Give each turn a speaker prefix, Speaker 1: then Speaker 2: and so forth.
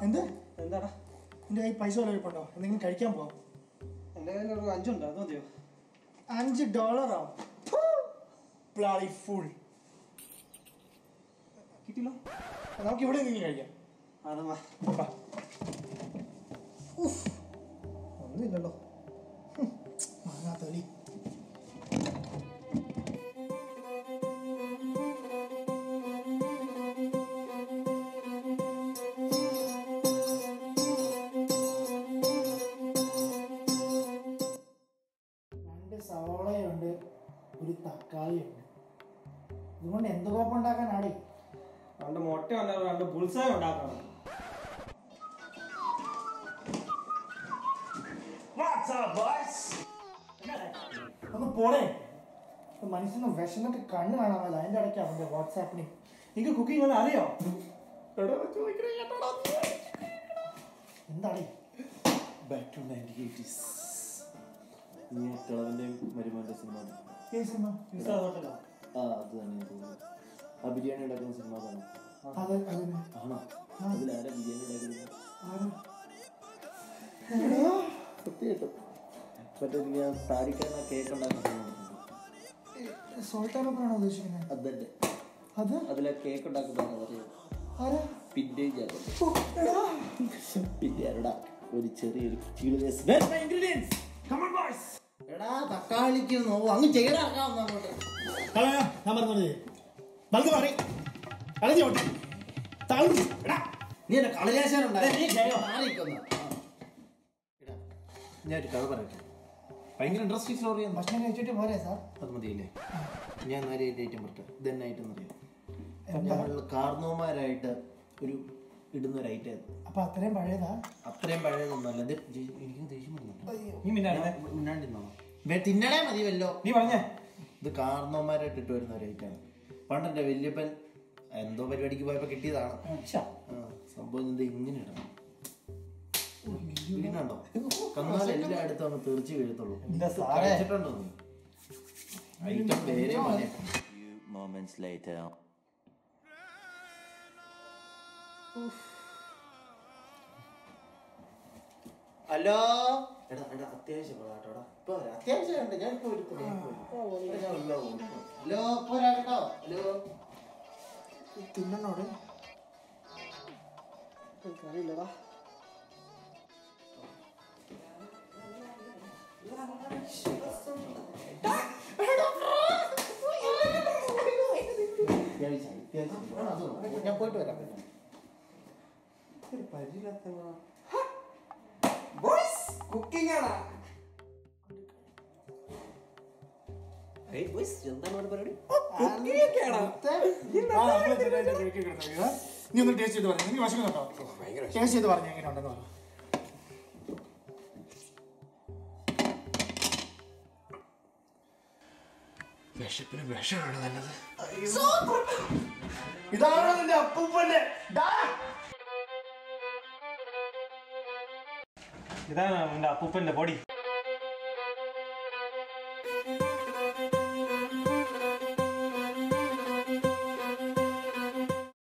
Speaker 1: എന്ത് എന്താടാ എൻ്റെ കയ്യിൽ പൈസ വല്ല ഇരിപ്പുണ്ടോ? എന്തെങ്കിലും കഴിക്കാൻ പോവാം.
Speaker 2: എൻ്റെ കയ്യിൽ ഒരു 5 ഉണ്ട്, അത് മതിയോ?
Speaker 1: $5 ബ്ലഡി ഫുൾ
Speaker 2: കിട്ടില്ലോ.
Speaker 1: നമുക്ക് ഇവിടെ എന്തെങ്കിലും കഴിക്കാം. ഒന്നുമില്ലല്ലോ. മാങ്ങാത്തലി സവാളയുണ്ട്, ഒരു തക്കാളിയുണ്ട്. ഇതുകൊണ്ട് എന്ത് കോപ്പം ഉണ്ടാക്കാനാടേ?
Speaker 2: 2 മുട്ട ഉണ്ടാവും, 2 പുൽസായ ഉണ്ടാക്കണം.
Speaker 1: ഒന്ന് പോടേ. മനുഷ്യന് വിഷമൊക്കെ കണ്ണ് കാണാമല്ലോ. അതിൻ്റെ ഇടയ്ക്ക് അവൻ്റെ വാട്സാപ്പിന് എനിക്ക് കുക്കിംഗ് വല്ല അറിയോ? എന്താടേ?
Speaker 3: Back to 1980s. നീ കളവൻ്റെയും മരുമാൻ്റെ സിനിമ.
Speaker 1: ഏത് സിനിമ?
Speaker 3: ആ അത് തന്നെ തോന്നുന്നു. ആ ബിരിയാണി ഉണ്ടാക്കുന്ന സിനിമ തന്നെ ആണോ? അതിലാരാ ബിരിയാണി ഉണ്ടാക്കുന്നത്? സത്യമായിട്ടും മറ്റേ ഞാൻ താരിക്കാരന കേക്ക് ഉണ്ടാക്കുന്ന
Speaker 1: സോൾട്ടാണോ ഉദ്ദേശിക്കുന്നത്?
Speaker 3: അതല്ലേ
Speaker 1: അത്
Speaker 3: അതിലെ കേക്ക് ഉണ്ടാക്കുന്നതാണ് അറിയാം. പിന്നെ പിന്നെ ഒരു ചെറിയൊരു എടാ തക്കാളിക്ക് നോവും അങ്ങ് ചെയ്യടാക്കാം.
Speaker 1: ഞാൻ പറഞ്ഞത്
Speaker 3: നീ എന്നെ കളരാശാനുണ്ടായി. ഞാനൊരു കഥ പറയട്ടെ. ഭയങ്കര ഇൻട്രസ്റ്റിംഗ് സ്റ്റോറിയാണ്.
Speaker 1: ഭക്ഷണം കഴിച്ചിട്ട് പോരെ സാർ?
Speaker 3: അത് മതിയില്ലേ? ഞാൻ നേരെ ഐറ്റം പറട്ടെ. ഇതെന്നായിട്ടെന്ന് അറിയാം. ഞങ്ങൾ കാർന്നോമാരായിട്ട് ഒരു ഇടുന്ന ഒരു ഐറ്റം.
Speaker 1: അപ്പൊ അത്രയും പഴയതാ?
Speaker 3: അത്രയും പഴയതൊന്നുമല്ല. എനിക്ക് ദേഷ്യം
Speaker 2: മിന്നാണ്ടിന്നോ
Speaker 3: തിന്നണേ മതിയല്ലോ.
Speaker 2: നീ പറഞ്ഞേ.
Speaker 3: ഇത് കാർന്നോമാരായിട്ട് ഇട്ട് വരുന്ന ഒരു ഐറ്റാണ്. പണ്ടെന്റെ വല്യപ്പൻ എന്തോ പരിപാടിക്ക് പോയപ്പോ കിട്ടിയതാണ്. സംഭവം എന്താ ഇങ്ങനെ ഇടണം. ഇങ്ങനെയുണ്ടോ? കന്നാല് എല്ലായിടത്തും അങ്ങ് തെറിച്ച് വീഴത്തുള്ളൂ. കഴിച്ചിട്ടുണ്ടോ നീ? ഐറ്റം പേരെ മതി. ഹലോ എടാ എടാ അത്യാവശ്യം കേട്ടോടാ. ഇപ്പൊ അത്യാവശ്യമുണ്ട്. ഞാൻ ഇപ്പൊ ഹലോ പോരാ കേട്ടോ. ഹലോ
Speaker 1: തിന്നണോട്
Speaker 2: അറിയില്ലടാ.
Speaker 3: ഞാൻ പോയിട്ട് വരാം.
Speaker 2: കുക്കിംഗ് ആണ്. എന്താണ് പരിപാടി?
Speaker 1: നീ ഒന്ന് ടേസ്റ്റ് ചെയ്ത് പറഞ്ഞു. നീ വിശക്കുന്നുണ്ടോ? ടേസ്റ്റ് ചെയ്ത് പറഞ്ഞു എങ്ങനെ ഉണ്ടെന്ന് പറഞ്ഞു.
Speaker 3: വിശപ്പിന് വിഷമാണ് നല്ലത്.
Speaker 1: ഇതാണ് നിന്റെ അപ്പൂപ്പന്റെ.
Speaker 2: ഇതാണ് എന്റെ അപ്പൂപ്പന്റെ പൊടി.